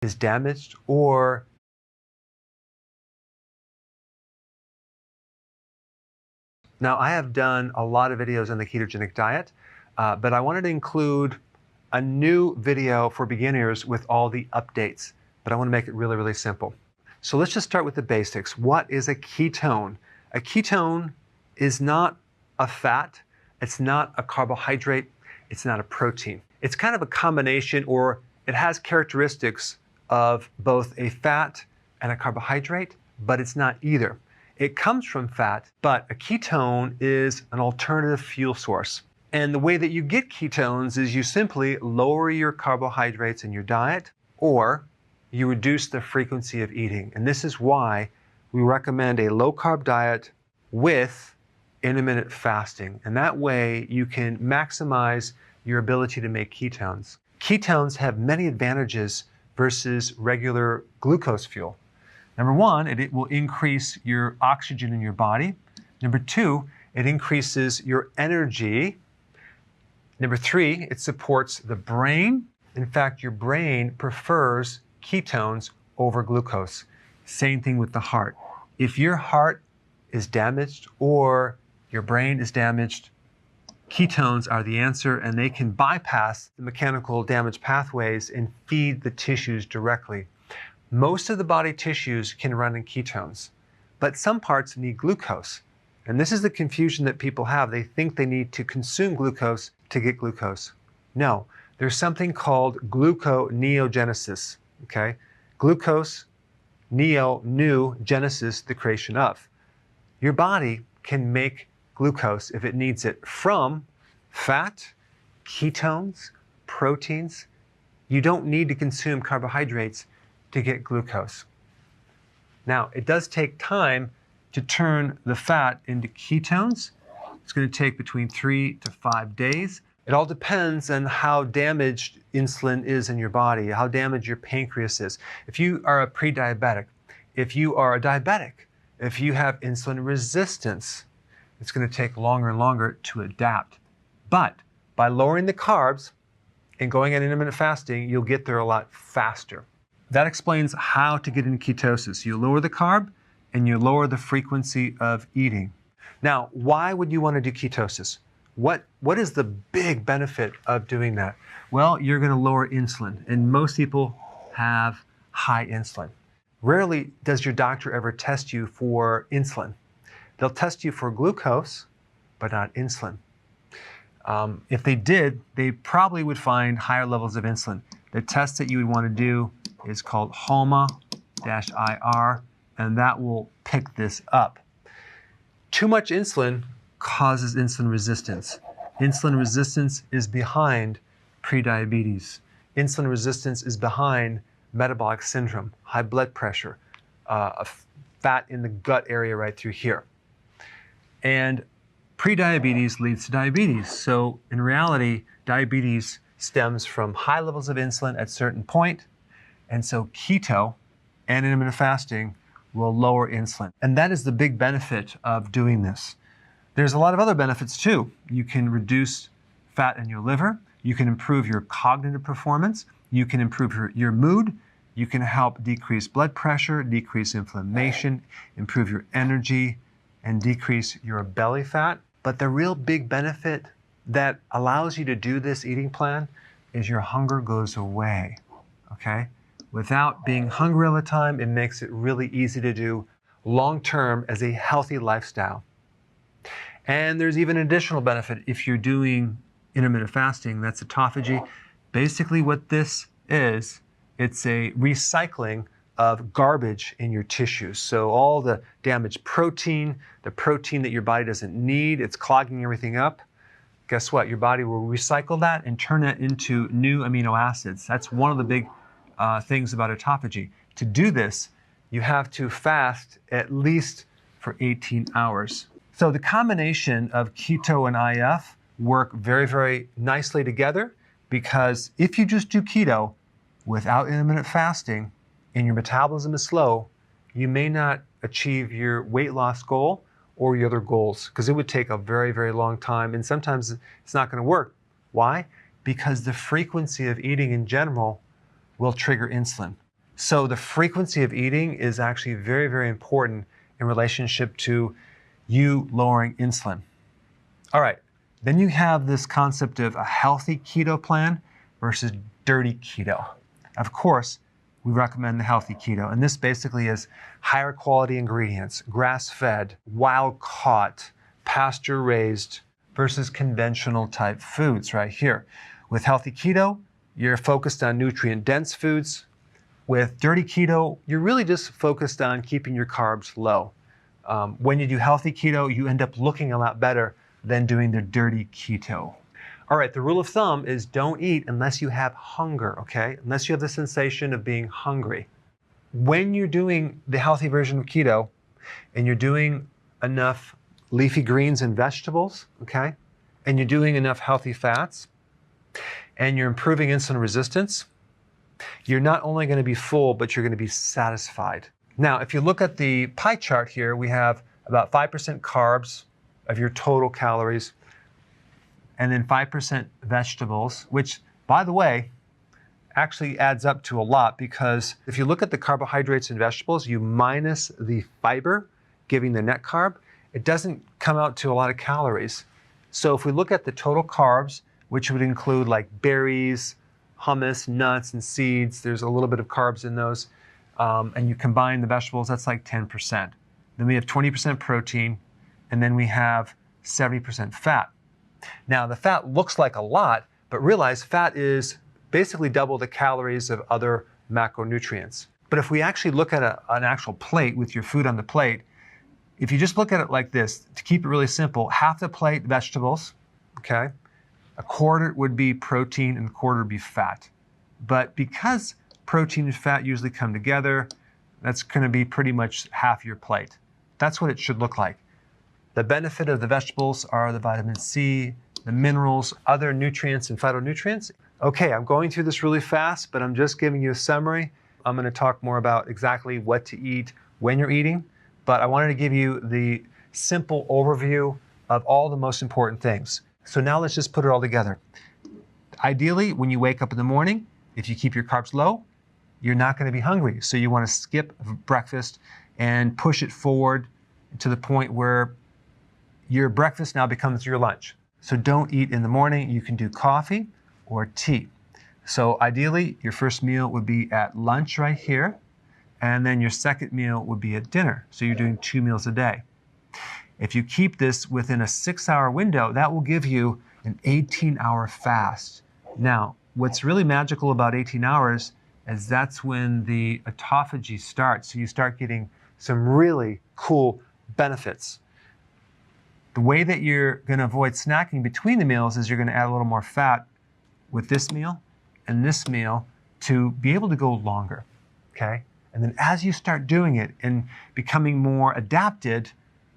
is damaged or now, I have done a lot of videos on the ketogenic diet, but I wanted to include a new video for beginners with all the updates, but I want to make it really, really simple. So let's just start with the basics. What is a ketone? A ketone is not a fat, it's not a carbohydrate, it's not a protein. It's kind of a combination, or it has characteristics of both a fat and a carbohydrate, but it's not either. It comes from fat, but a ketone is an alternative fuel source. And the way that you get ketones is you simply lower your carbohydrates in your diet, or you reduce the frequency of eating. And this is why we recommend a low-carb diet with intermittent fasting. And that way you can maximize your ability to make ketones. Ketones have many advantages versus regular glucose fuel. Number one, it will increase your oxygen in your body. Number two, it increases your energy. Number three, it supports the brain. In fact, your brain prefers ketones over glucose. Same thing with the heart. If your heart is damaged or your brain is damaged, ketones are the answer, and they can bypass the mechanical damage pathways and feed the tissues directly. Most of the body tissues can run in ketones, but some parts need glucose. And this is the confusion that people have. They think they need to consume glucose to get glucose. No, there's something called gluconeogenesis, okay? Glucose, new, genesis, the creation of. Your body can make glucose if it needs it from fat, ketones, proteins. You don't need to consume carbohydrates to get glucose. Now, it does take time to turn the fat into ketones. It's going to take between 3 to 5 days. It all depends on how damaged insulin is in your body, how damaged your pancreas is. If you are a pre-diabetic, if you are a diabetic, if you have insulin resistance, it's going to take longer and longer to adapt. But by lowering the carbs and going on intermittent fasting, you'll get there a lot faster. That explains how to get into ketosis. You lower the carb and you lower the frequency of eating. Now, why would you want to do ketosis? What is the big benefit of doing that? Well, you're going to lower insulin, and most people have high insulin. Rarely does your doctor ever test you for insulin. They'll test you for glucose, but not insulin. If they did, they probably would find higher levels of insulin. The test that you would want to do is called HOMA-IR, and that will pick this up. Too much insulin causes insulin resistance. Insulin resistance is behind prediabetes. Insulin resistance is behind metabolic syndrome, high blood pressure, fat in the gut area right through here. And prediabetes leads to diabetes. So in reality, diabetes stems from high levels of insulin at a certain point. And so keto and intermittent fasting will lower insulin. And that is the big benefit of doing this. There's a lot of other benefits too. You can reduce fat in your liver. You can improve your cognitive performance. You can improve your mood. You can help decrease blood pressure, decrease inflammation, improve your energy, and decrease your belly fat. But the real big benefit that allows you to do this eating plan is your hunger goes away, okay? Without being hungry all the time, it makes it really easy to do long-term as a healthy lifestyle. And there's even an additional benefit if you're doing intermittent fasting, that's autophagy. Basically what this is, it's a recycling of garbage in your tissues. So all the damaged protein, the protein that your body doesn't need, it's clogging everything up. Guess what? Your body will recycle that and turn it into new amino acids. That's one of the big things about autophagy. To do this, you have to fast at least for 18 hours. So the combination of keto and IF work very, very nicely together, because if you just do keto without intermittent fasting and your metabolism is slow, you may not achieve your weight loss goal or your other goals, because it would take a very, very long time, and sometimes it's not going to work. Why? Because the frequency of eating in general will trigger insulin. So the frequency of eating is actually very, very important in relationship to you lowering insulin. All right, then you have this concept of a healthy keto plan versus dirty keto. Of course, we recommend the healthy keto, and this basically is higher quality ingredients, grass-fed, wild-caught, pasture-raised versus conventional type foods right here. With healthy keto, you're focused on nutrient-dense foods. With dirty keto, you're really just focused on keeping your carbs low. When you do healthy keto, you end up looking a lot better than doing the dirty keto. All right, the rule of thumb is don't eat unless you have hunger, okay? Unless you have the sensation of being hungry. When you're doing the healthy version of keto and you're doing enough leafy greens and vegetables, okay? And you're doing enough healthy fats and you're improving insulin resistance, you're not only going to be full, but you're going to be satisfied. Now, if you look at the pie chart here, we have about 5% carbs of your total calories, and then 5% vegetables, which, by the way, actually adds up to a lot, because if you look at the carbohydrates and vegetables, you minus the fiber, giving the net carb, it doesn't come out to a lot of calories. So if we look at the total carbs, which would include like berries, hummus, nuts, and seeds, there's a little bit of carbs in those, and you combine the vegetables, that's like 10%. Then we have 20% protein, and then we have 70% fat. Now, the fat looks like a lot, but realize fat is basically double the calories of other macronutrients. But if we actually look at an actual plate with your food on the plate, if you just look at it like this, to keep it really simple, half the plate vegetables, okay? A quarter would be protein and a quarter would be fat. But because protein and fat usually come together, that's going to be pretty much half your plate. That's what it should look like. The benefit of the vegetables are the vitamin C, the minerals, other nutrients and phytonutrients. Okay, I'm going through this really fast, but I'm just giving you a summary. I'm going to talk more about exactly what to eat when you're eating, but I wanted to give you the simple overview of all the most important things. So now let's just put it all together. Ideally, when you wake up in the morning, if you keep your carbs low, you're not going to be hungry. So you want to skip breakfast and push it forward to the point where your breakfast now becomes your lunch. So don't eat in the morning. You can do coffee or tea. So ideally, your first meal would be at lunch right here, and then your second meal would be at dinner. So you're doing 2 meals a day. If you keep this within a 6-hour window, that will give you an 18-hour fast. Now, what's really magical about 18 hours is that's when the autophagy starts. So you start getting some really cool benefits. The way that you're going to avoid snacking between the meals is you're going to add a little more fat with this meal and this meal to be able to go longer, okay? And then as you start doing it and becoming more adapted,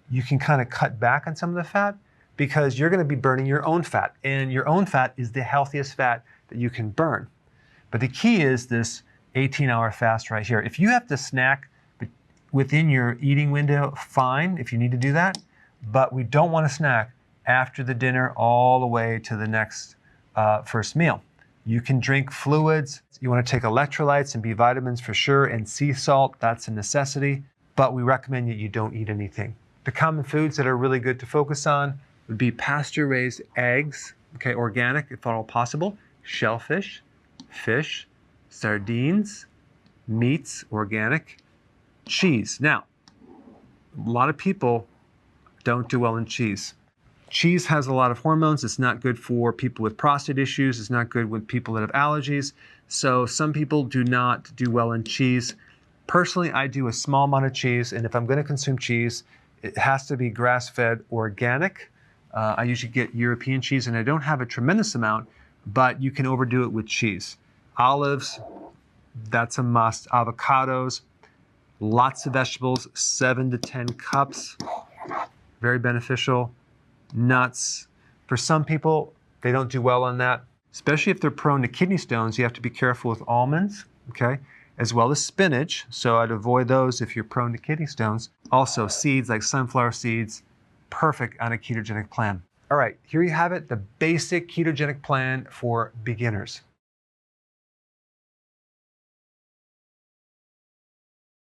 you can kind of cut back on some of the fat because you're going to be burning your own fat. And your own fat is the healthiest fat that you can burn. But the key is this 18-hour fast right here. If you have to snack within your eating window, fine, if you need to do that. But we don't want to snack after the dinner all the way to the next first meal. You can drink fluids. You want to take electrolytes and B vitamins for sure, and sea salt, that's a necessity. But we recommend that you don't eat anything. The common foods that are really good to focus on would be pasture-raised eggs, okay, organic if at all possible, shellfish, fish, sardines, meats, organic, cheese. Now, a lot of people don't do well in cheese. Cheese has a lot of hormones. It's not good for people with prostate issues. It's not good with people that have allergies. So some people do not do well in cheese. Personally, I do a small amount of cheese, and if I'm going to consume cheese, it has to be grass-fed organic. I usually get European cheese, and I don't have a tremendous amount, but you can overdo it with cheese. Olives, that's a must. Avocados, lots of vegetables, 7 to 10 cups. Very beneficial. Nuts. For some people, they don't do well on that, especially if they're prone to kidney stones. You have to be careful with almonds, okay, as well as spinach. So I'd avoid those if you're prone to kidney stones. Also, seeds like sunflower seeds, perfect on a ketogenic plan. All right, here you have it, the basic ketogenic plan for beginners.